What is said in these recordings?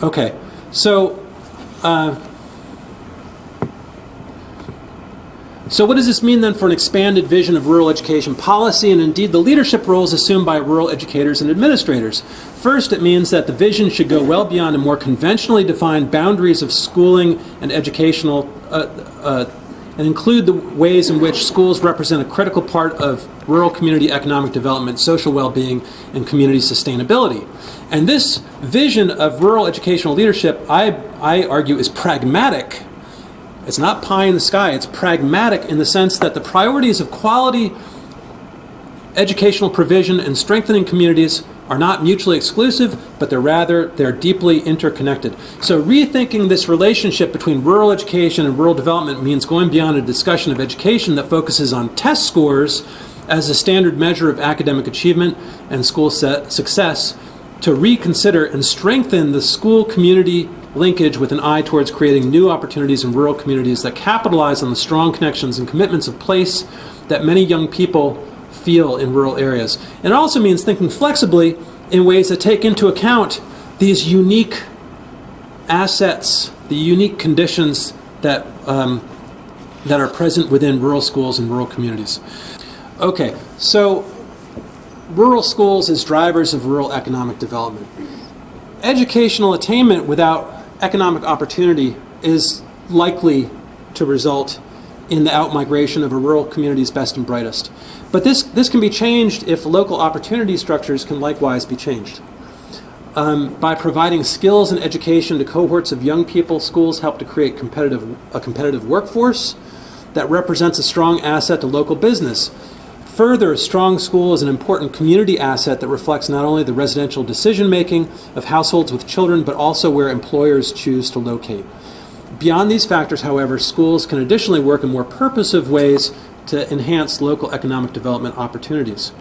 Okay, so so what does this mean then for an expanded vision of rural education policy and indeed the leadership roles assumed by rural educators and administrators? First, it means that the vision should go well beyond the more conventionally defined boundaries of schooling and educational and include the ways in which schools represent a critical part of rural community economic development, social well-being, and community sustainability. And this vision of rural educational leadership, I argue, is pragmatic. It's not pie in the sky. It's pragmatic in the sense that the priorities of quality educational provision and strengthening communities are not mutually exclusive, but they're deeply interconnected. So rethinking this relationship between rural education and rural development means going beyond a discussion of education that focuses on test scores as a standard measure of academic achievement and school success to reconsider and strengthen the school-community linkage with an eye towards creating new opportunities in rural communities that capitalize on the strong connections and commitments of place that many young people feel in rural areas. And it also means thinking flexibly in ways that take into account these unique assets, the unique conditions that are present within rural schools and rural communities. Okay, so rural schools as drivers of rural economic development. Educational attainment without economic opportunity is likely to result in the outmigration of a rural community's best and brightest. But this can be changed if local opportunity structures can likewise be changed. By providing skills and education to cohorts of young people, schools help to create a competitive workforce that represents a strong asset to local business. Further, a strong school is an important community asset that reflects not only the residential decision-making of households with children, but also where employers choose to locate. Beyond these factors, however, schools can additionally work in more purposive ways to enhance local economic development opportunities.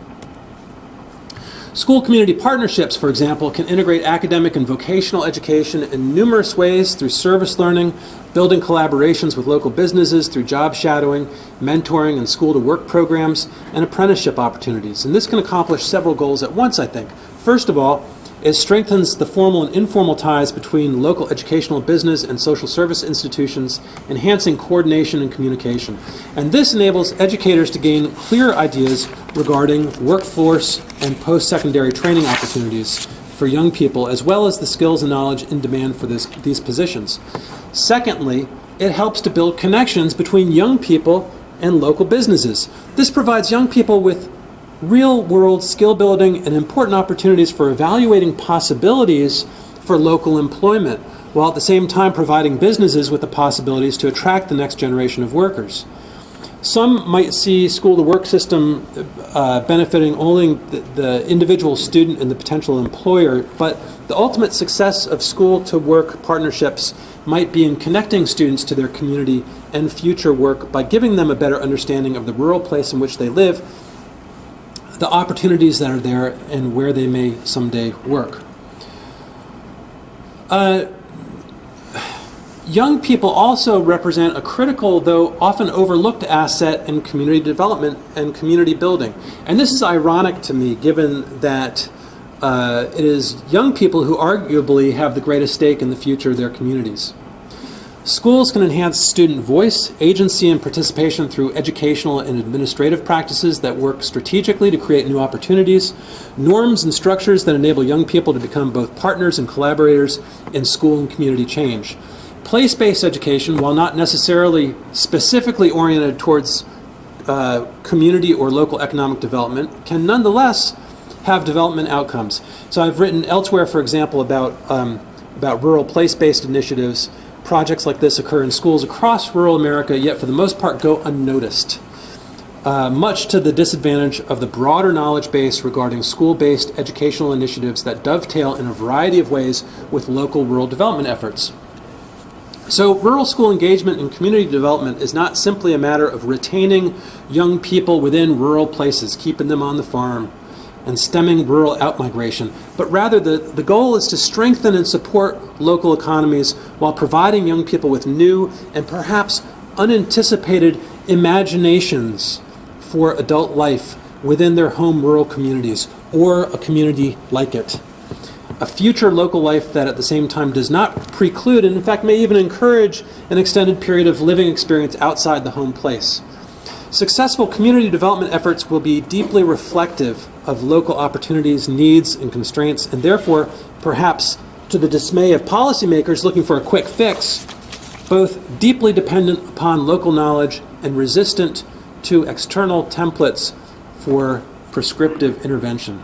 School community partnerships, for example, can integrate academic and vocational education in numerous ways through service learning, building collaborations with local businesses through job shadowing, mentoring, and school-to-work programs, and apprenticeship opportunities. And this can accomplish several goals at once, I think. First of all, it strengthens the formal and informal ties between local educational, business, and social service institutions, enhancing coordination and communication. And this enables educators to gain clear ideas regarding workforce and post-secondary training opportunities for young people, as well as the skills and knowledge in demand for these positions. Secondly, it helps to build connections between young people and local businesses. This provides young people with real-world skill building and important opportunities for evaluating possibilities for local employment, while at the same time providing businesses with the possibilities to attract the next generation of workers. Some might see school-to-work system benefiting only the individual student and the potential employer, but the ultimate success of school-to-work partnerships might be in connecting students to their community and future work by giving them a better understanding of the rural place in which they live, the opportunities that are there, and where they may someday work. Young people also represent a critical, though often overlooked, asset in community development and community building. And this is ironic to me, given that it is young people who arguably have the greatest stake in the future of their communities. Schools can enhance student voice, agency, and participation through educational and administrative practices that work strategically to create new opportunities, norms and structures that enable young people to become both partners and collaborators in school and community change. Place-based education, while not necessarily specifically oriented towards community or local economic development, can nonetheless have development outcomes. So I've written elsewhere, for example, about rural place-based initiatives. Projects like this occur in schools across rural America, yet for the most part go unnoticed, much to the disadvantage of the broader knowledge base regarding school-based educational initiatives that dovetail in a variety of ways with local rural development efforts. So rural school engagement and community development is not simply a matter of retaining young people within rural places, keeping them on the farm, and stemming rural outmigration, but rather the goal is to strengthen and support local economies while providing young people with new and perhaps unanticipated imaginations for adult life within their home rural communities or a community like it. a future local life that at the same time does not preclude and in fact may even encourage an extended period of living experience outside the home place. Successful community development efforts will be deeply reflective of local opportunities, needs, and constraints, and therefore, perhaps to the dismay of policymakers looking for a quick fix, both deeply dependent upon local knowledge and resistant to external templates for prescriptive intervention.